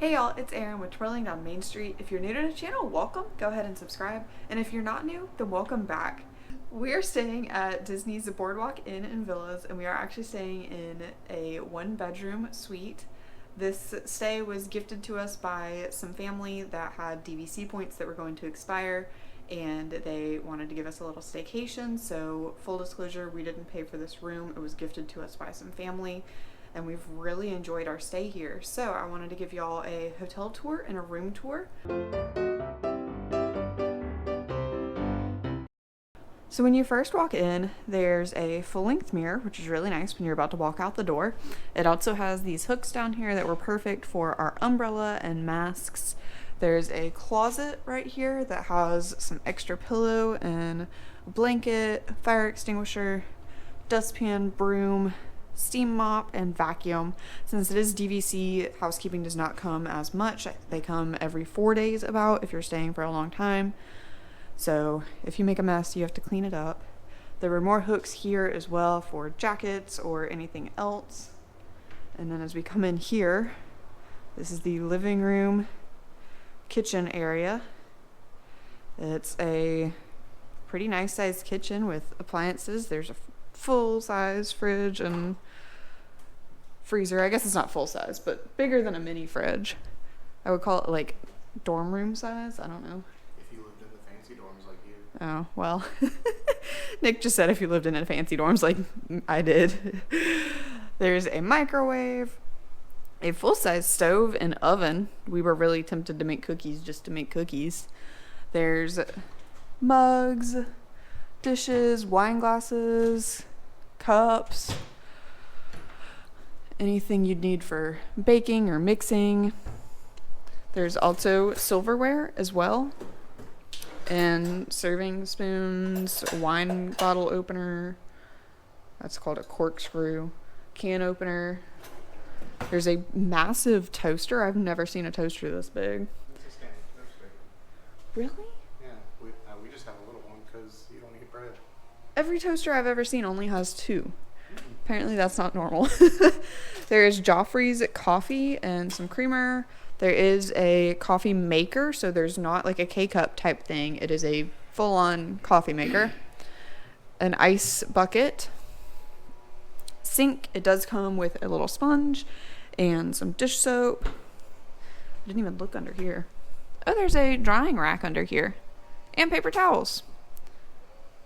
Hey y'all, it's Erin with Twirling Down Main Street. If you're new to the channel, welcome. Go ahead and subscribe. And if you're not new, then welcome back. We are staying at Disney's Boardwalk Inn and Villas, and we are actually staying in a one-bedroom suite. This stay was gifted to us by some family that had DVC points that were going to expire, and they wanted to give us a little staycation. So full disclosure, we didn't pay for this room. It was gifted to us by some family, and we've really enjoyed our stay here. So I wanted to give y'all a hotel tour and a room tour. So when you first walk in, there's a full-length mirror, which is really nice when you're about to walk out the door. It also has these hooks down here that were perfect for our umbrella and masks. There's a closet right here that has some extra pillow and a blanket, fire extinguisher, dustpan, broom, steam mop, and vacuum. Since it is DVC, housekeeping does not come as much. They come every 4 days about if you're staying for a long time. So if you make a mess, you have to clean it up. There were more hooks here as well for jackets or anything else. And then as we come in here, this is the living room kitchen area. It's a pretty nice sized kitchen with appliances. There's a full-size fridge and freezer. I guess it's not full size, but bigger than a mini fridge. I would call it like dorm room size. I don't know. If you lived in the fancy dorms like you. Oh, well. Nick just said if you lived in a fancy dorms like I did. There's a microwave, a full-size stove and oven. We were really tempted to make cookies just to make cookies. There's mugs, dishes, wine glasses, cups, anything you'd need for baking or mixing. There's also silverware as well, and serving spoons, a wine bottle opener, that's called a corkscrew, can opener. There's a massive toaster. I've never seen a toaster this big. It's a standing toaster. Really? Yeah, we just have a little one because you don't eat bread. Every toaster I've ever seen only has two. Apparently that's not normal. There's Joffrey's coffee and some creamer. There is a coffee maker, so there's not like a K-cup type thing. It is a full-on coffee maker. An ice bucket. Sink. It does come with a little sponge and some dish soap. I didn't even look under here. Oh, there's a drying rack under here. And paper towels.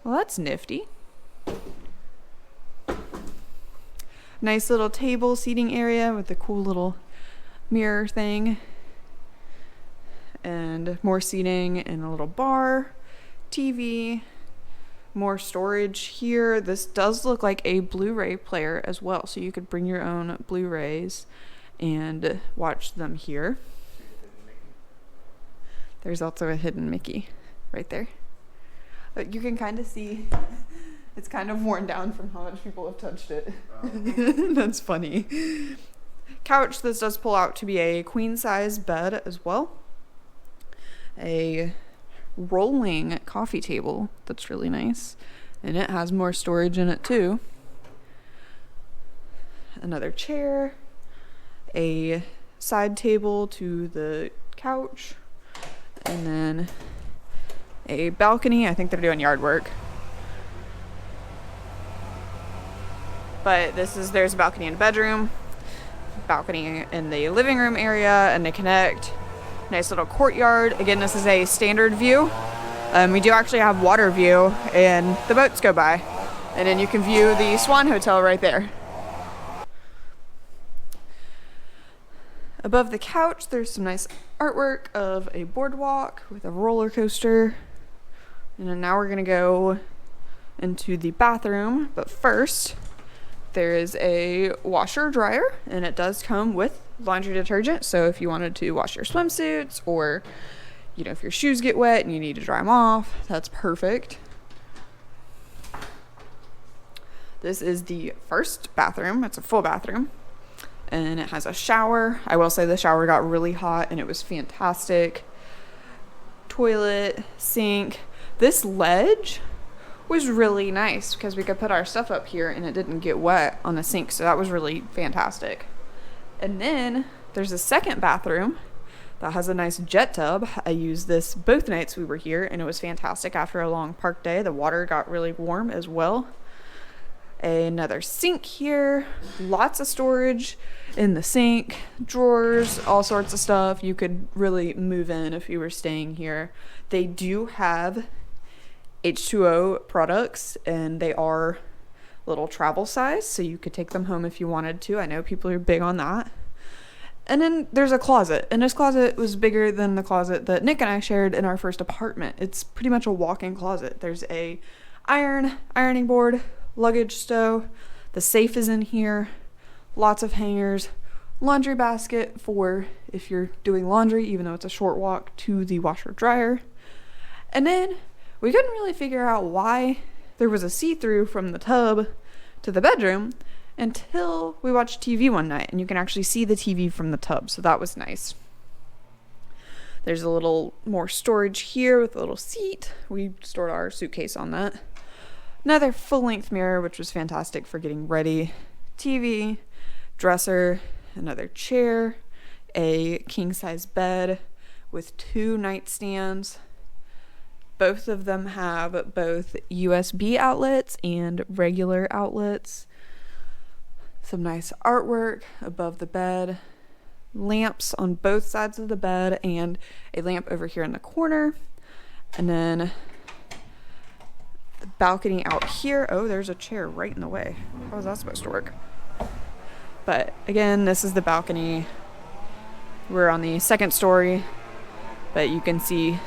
Well, that's nifty. Nice little table seating area with a cool little mirror thing. And more seating and a little bar, TV, more storage here. This does look like a Blu-ray player as well, so you could bring your own Blu-rays and watch them here. There's also a hidden Mickey right there. But you can kind of see it's kind of worn down from how much people have touched it. That's funny. Couch. This does pull out to be a queen size bed as well. A rolling coffee table that's really nice, and it has more storage in it too. Another chair, a side table to the couch, and then a balcony. I think they're doing yard work. But there's a balcony in the bedroom, balcony in the living room area, and they connect. Nice little courtyard. Again, this is a standard view. We do actually have water view, and the boats go by. And then you can view the Swan Hotel right there. Above the couch, there's some nice artwork of a boardwalk with a roller coaster. And then now we're gonna go into the bathroom, but first, there is a washer dryer, and it does come with laundry detergent. So if you wanted to wash your swimsuits, or if your shoes get wet and you need to dry them off, that's perfect. This is the first bathroom. It's a full bathroom, and it has a shower. I will say the shower got really hot and it was fantastic. Toilet, sink. This ledge was really nice because we could put our stuff up here and it didn't get wet on the sink, so that was really fantastic. And then there's a second bathroom that has a nice jet tub. I used this both nights we were here, and it was fantastic. After a long park day, the water got really warm as well. Another sink here, lots of storage in the sink, drawers, all sorts of stuff. You could really move in if you were staying here. They do have H2O products, and they are little travel size, so you could take them home if you wanted to. I know people are big on that. And then there's a closet, and this closet was bigger than the closet that Nick and I shared in our first apartment. It's pretty much a walk-in closet. There's a ironing board, luggage stow, the safe is in here, lots of hangers, laundry basket for if you're doing laundry, even though it's a short walk to the washer dryer. And then we couldn't really figure out why there was a see-through from the tub to the bedroom until we watched TV one night, and you can actually see the TV from the tub, so that was nice. There's a little more storage here with a little seat. We stored our suitcase on that. Another full-length mirror, which was fantastic for getting ready. TV, dresser, another chair, a king-size bed with 2 nightstands. Both of them have both USB outlets and regular outlets. Some nice artwork above the bed. Lamps on both sides of the bed and a lamp over here in the corner. And then the balcony out here. Oh, there's a chair right in the way. How was that supposed to work? But again, this is the balcony. We're on the 2nd story, but you can see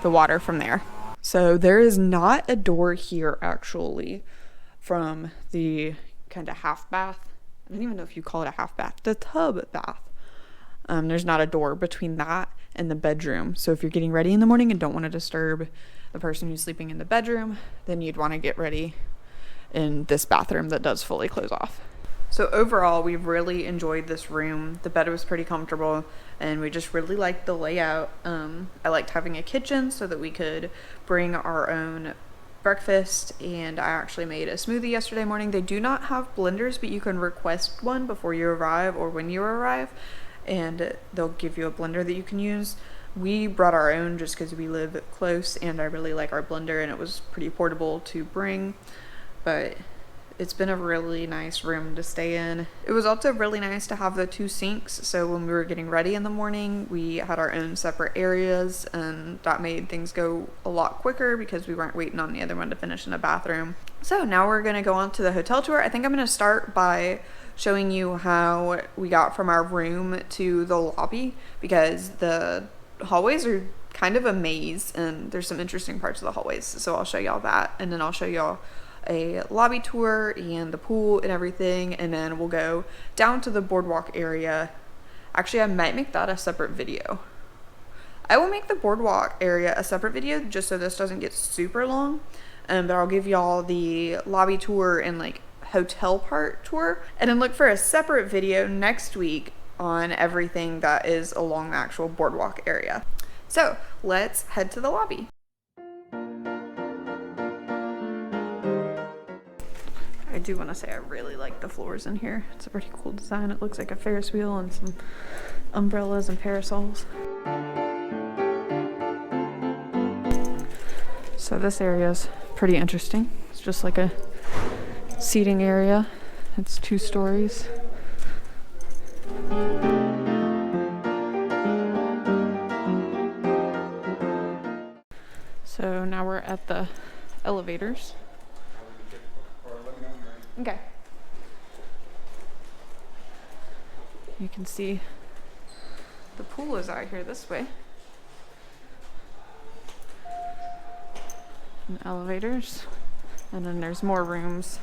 the water from there. So there is not a door here actually from the kind of half bath. I don't even know if you call it a half bath, the tub bath. There's not a door between that and the bedroom. So if you're getting ready in the morning and don't want to disturb the person who's sleeping in the bedroom, then you'd want to get ready in this bathroom that does fully close off. So overall, we've really enjoyed this room. The bed was pretty comfortable, and we just really liked the layout. I liked having a kitchen so that we could bring our own breakfast, and I actually made a smoothie yesterday morning. They do not have blenders, but you can request one before you arrive or when you arrive, and they'll give you a blender that you can use. We brought our own just because we live close, and I really like our blender, and it was pretty portable to bring, but it's been a really nice room to stay in. It was also really nice to have the 2 sinks, so when we were getting ready in the morning, we had our own separate areas, and that made things go a lot quicker because we weren't waiting on the other one to finish in a bathroom. So now we're gonna go on to the hotel tour. I think I'm gonna start by showing you how we got from our room to the lobby, because the hallways are kind of a maze, and there's some interesting parts of the hallways. So I'll show y'all that, and then I'll show y'all a lobby tour and the pool and everything, and then we'll go down to the boardwalk area. Actually, I might make that a separate video. I will make the boardwalk area a separate video just so this doesn't get super long, but I'll give y'all the lobby tour and like hotel part tour, and then look for a separate video next week on everything that is along the actual boardwalk area. So let's head to the lobby. I do want to say I really like the floors in here. It's a pretty cool design. It looks like a Ferris wheel and some umbrellas and parasols. So this area is pretty interesting. It's just like a seating area. It's 2 stories. So now we're at the elevators. Okay. You can see the pool is out here this way. And elevators. And then there's more rooms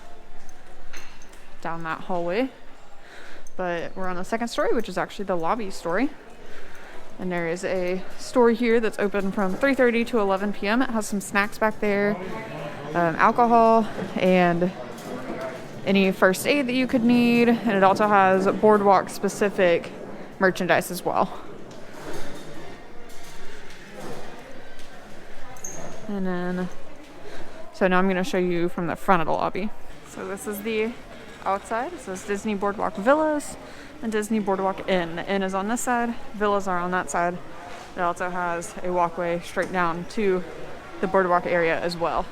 down that hallway. But we're on the 2nd story, which is actually the lobby story. And there is a store here that's open from 3:30 to 11 p.m. It has some snacks back there, alcohol, and any first aid that you could need, and it also has boardwalk specific merchandise as well. And then, so now I'm going to show you from the front of the lobby. So this is the outside. It says Disney Boardwalk Villas and Disney Boardwalk Inn. The Inn is on this side, villas are on that side. It also has a walkway straight down to the boardwalk area as well.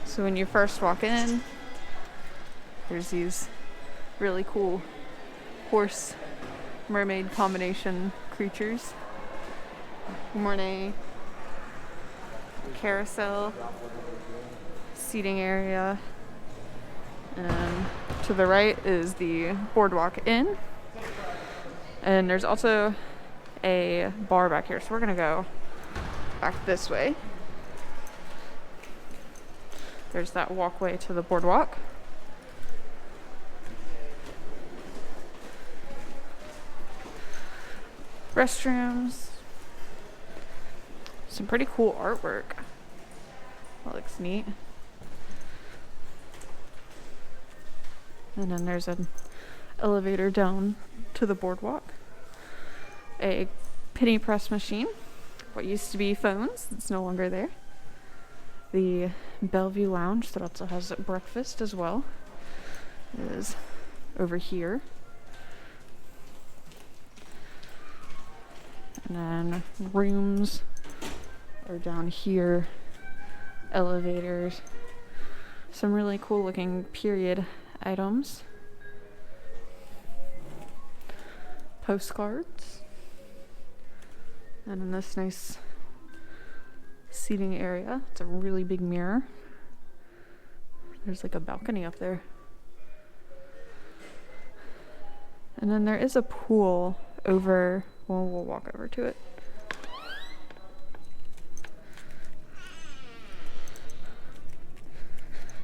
So when you first walk in, there's these really cool horse mermaid combination creatures. Good morning. Carousel, seating area, and to the right is the Boardwalk Inn, and there's also a bar back here, so we're gonna go back this way. There's that walkway to the boardwalk. Restrooms. Some pretty cool artwork. That looks neat. And then there's an elevator down to the boardwalk. A penny press machine. What used to be phones, it's no longer there. The Bellevue Lounge that also has breakfast as well is over here. And then rooms are down here. Elevators. Some really cool looking period items. Postcards. And in this nice seating area, it's a really big mirror. There's like a balcony up there. And then there is a pool over, well, we'll walk over to it.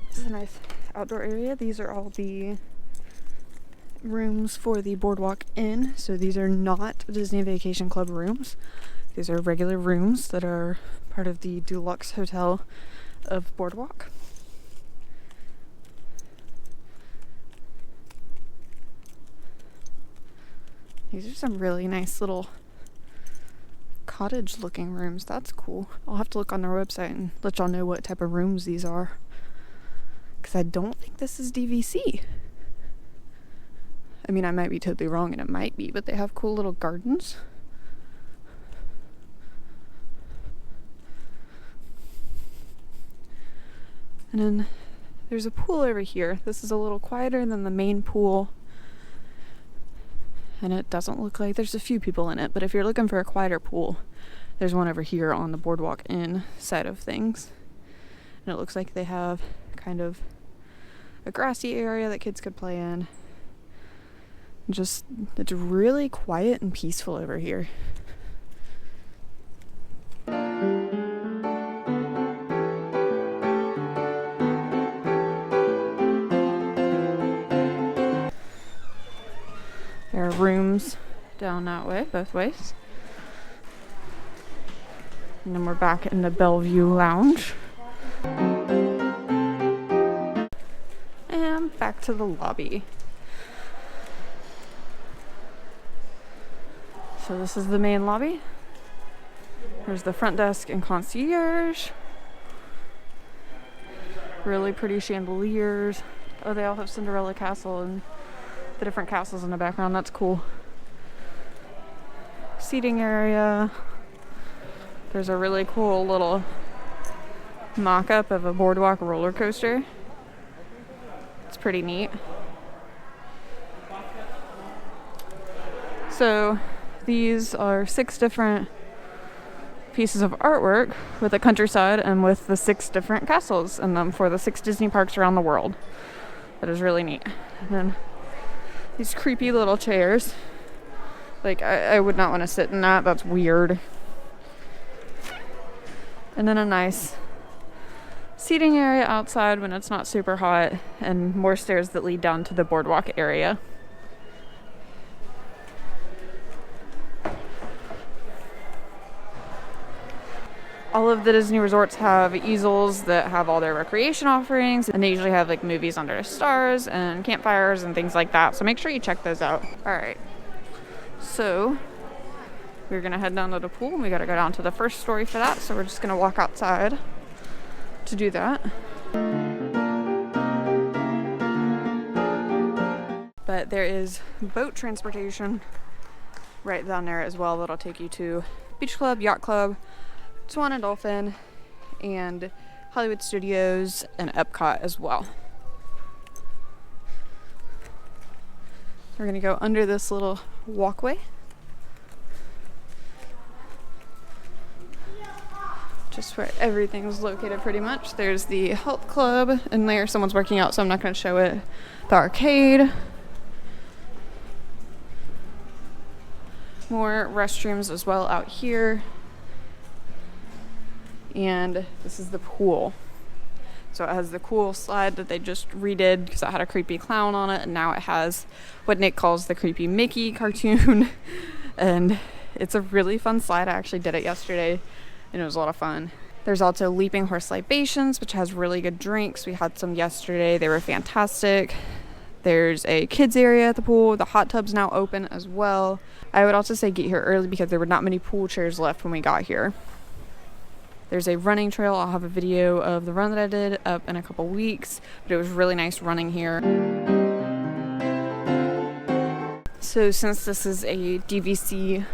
This is a nice outdoor area. These are all the rooms for the Boardwalk Inn. So these are not Disney Vacation Club rooms. These are regular rooms that are part of the deluxe hotel of Boardwalk. These are some really nice little cottage looking rooms. That's cool. I'll have to look on their website and let y'all know what type of rooms these are, because I don't think this is DVC. I mean, I might be totally wrong and it might be, but they have cool little gardens. And then there's a pool over here. This is a little quieter than the main pool. And it doesn't look like there's a few people in it, but if you're looking for a quieter pool, there's one over here on the Boardwalk Inn side of things. And it looks like they have kind of a grassy area that kids could play in. Just, it's really quiet and peaceful over here. There are rooms down that way, both ways. And then we're back in the Bellevue Lounge. And back to the lobby. So this is the main lobby. There's the front desk and concierge. Really pretty chandeliers. Oh, they all have Cinderella Castle and the different castles in the background. That's cool. Seating area. There's a really cool little mock-up of a boardwalk roller coaster. It's pretty neat. So these are 6 different pieces of artwork with the countryside and with the 6 different castles in them for the 6 Disney parks around the world. That is really neat. And then these creepy little chairs. Like, I would not want to sit in that. That's weird. And then a nice seating area outside when it's not super hot, and more stairs that lead down to the boardwalk area. All of the Disney resorts have easels that have all their recreation offerings, and they usually have like movies under the stars and campfires and things like that. So make sure you check those out. All right. So we're gonna head down to the pool, and we gotta go down to the first story for that. So we're just gonna walk outside to do that. But there is boat transportation right down there as well that'll take you to Beach Club, Yacht Club, Swan and Dolphin, and Hollywood Studios and Epcot as well. We're gonna go under this little walkway. Just where everything's located pretty much. There's the health club in there. Someone's working out, so I'm not gonna show it. The arcade. More restrooms as well out here. And this is the pool. So it has the cool slide that they just redid because it had a creepy clown on it, and now it has what Nick calls the creepy Mickey cartoon. And it's a really fun slide. I actually did it yesterday and it was a lot of fun. There's also Leaping Horse Libations, which has really good drinks. We had some yesterday. They were fantastic. There's a kids area at the pool. The hot tub's now open as well. I would also say get here early because there were not many pool chairs left when we got here. There's a running trail. I'll have a video of the run that I did up in a couple weeks, but it was really nice running here. So since this is a DVC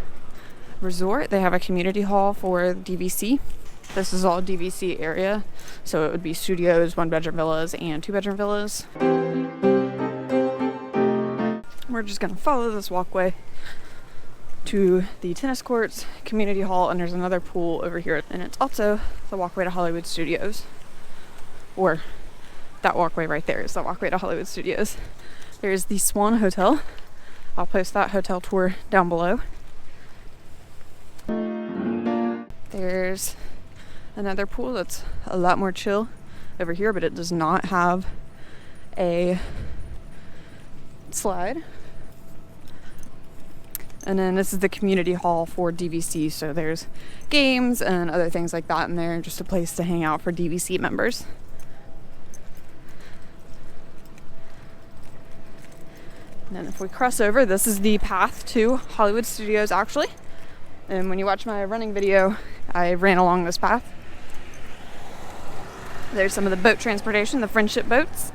resort, they have a community hall for DVC. This is all DVC area, so it would be studios, 1-bedroom villas, and 2-bedroom villas. We're just gonna follow this walkway to the tennis courts, community hall, and there's another pool over here. And it's also the walkway to Hollywood Studios. Or that walkway right there is the walkway to Hollywood Studios. There's the Swan Hotel. I'll post that hotel tour down below. There's another pool that's a lot more chill over here, but it does not have a slide. And then this is the community hall for DVC, so there's games and other things like that in there, just a place to hang out for DVC members. And then if we cross over, this is the path to Hollywood Studios actually. And when you watch my running video, I ran along this path. There's some of the boat transportation, the friendship boats.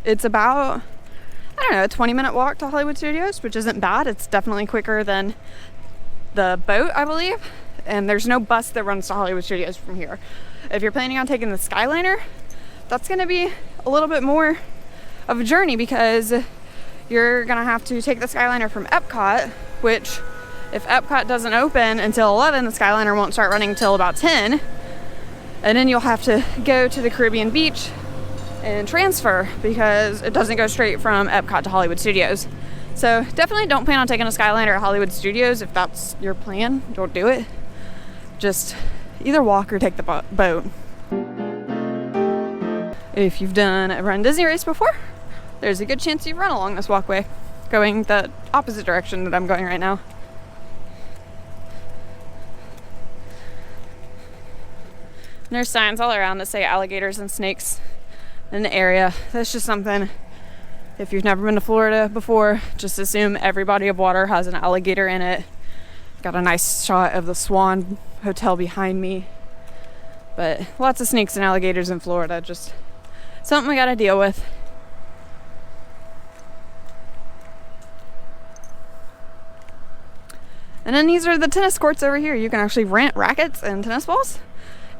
It's about, I don't know, a 20-minute walk to Hollywood Studios, which isn't bad. It's definitely quicker than the boat, I believe. And there's no bus that runs to Hollywood Studios from here. If you're planning on taking the Skyliner, that's going to be a little bit more of a journey because you're going to have to take the Skyliner from Epcot, which if Epcot doesn't open until 11, the Skyliner won't start running until about 10. And then you'll have to go to the Caribbean beach and transfer because it doesn't go straight from Epcot to Hollywood Studios. So definitely don't plan on taking a Skyliner at Hollywood Studios. If that's your plan, don't do it. Just either walk or take the boat. If you've done a Run Disney race before, there's a good chance you've run along this walkway, going the opposite direction that I'm going right now. And there's signs all around that say alligators and snakes in the area. That's just something, if you've never been to Florida before, just assume every body of water has an alligator in it. Got a nice shot of the Swan Hotel behind me. But lots of snakes and alligators in Florida, just something we gotta deal with. And then these are the tennis courts over here. You can actually rent rackets and tennis balls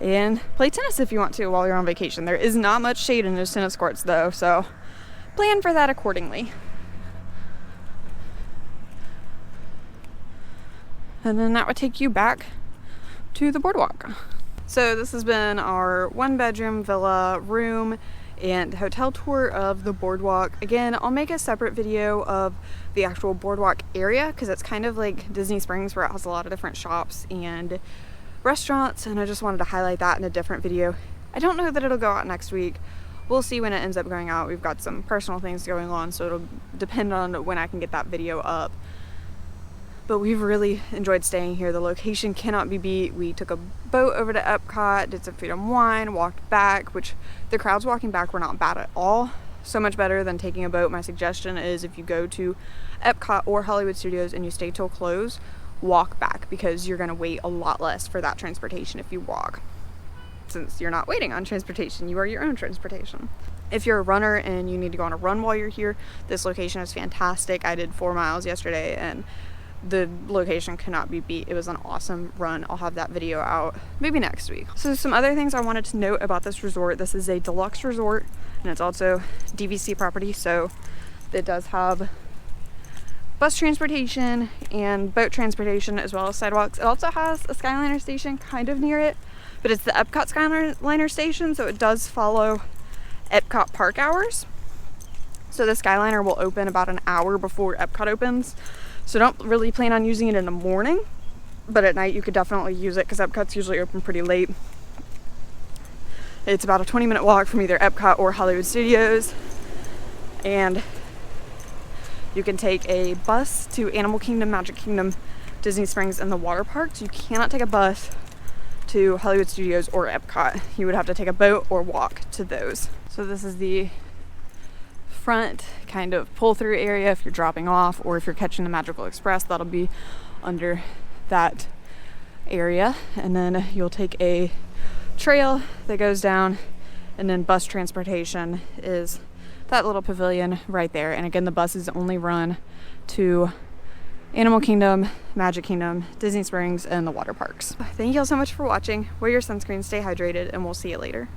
and play tennis if you want to while you're on vacation. There is not much shade in those tennis courts though, so plan for that accordingly. And then that would take you back to the boardwalk. So this has been our 1-bedroom villa room and hotel tour of the boardwalk. Again, I'll make a separate video of the actual boardwalk area because it's kind of like Disney Springs where it has a lot of different shops and restaurants, and I just wanted to highlight that in a different video. I don't know that it'll go out next week. We'll see when it ends up going out. We've got some personal things going on, so it'll depend on when I can get that video up. But we've really enjoyed staying here. The location cannot be beat. We took a boat over to Epcot, did some food and wine, walked back, which the crowds walking back were not bad at all. So much better than taking a boat. My suggestion is if you go to Epcot or Hollywood Studios and you stay till close, walk back, because you're going to wait a lot less for that transportation if you walk. Since you're not waiting on transportation, you are your own transportation. If you're a runner and you need to go on a run while you're here, this location is fantastic. I did 4 miles yesterday and the location cannot be beat. It was an awesome run. I'll have that video out maybe next week. So some other things I wanted to note about this resort. This is a deluxe resort and it's also DVC property, so it does have bus transportation and boat transportation as well as sidewalks. It also has a Skyliner station kind of near it, but it's the Epcot Skyliner station, so it does follow Epcot park hours. So the Skyliner will open about an hour before Epcot opens. So don't really plan on using it in the morning, but at night you could definitely use it because Epcot's usually open pretty late. It's about a 20-minute walk from either Epcot or Hollywood Studios, and you can take a bus to Animal Kingdom, Magic Kingdom, Disney Springs, and the water parks. You cannot take a bus to Hollywood Studios or Epcot. You would have to take a boat or walk to those. So this is the front kind of pull-through area if you're dropping off, or if you're catching the Magical Express, that'll be under that area. And then you'll take a trail that goes down, and then bus transportation is that little pavilion right there. And again, the buses only run to Animal Kingdom, Magic Kingdom, Disney Springs, and the water parks. Thank you all so much for watching. Wear your sunscreen, stay hydrated, and we'll see you later.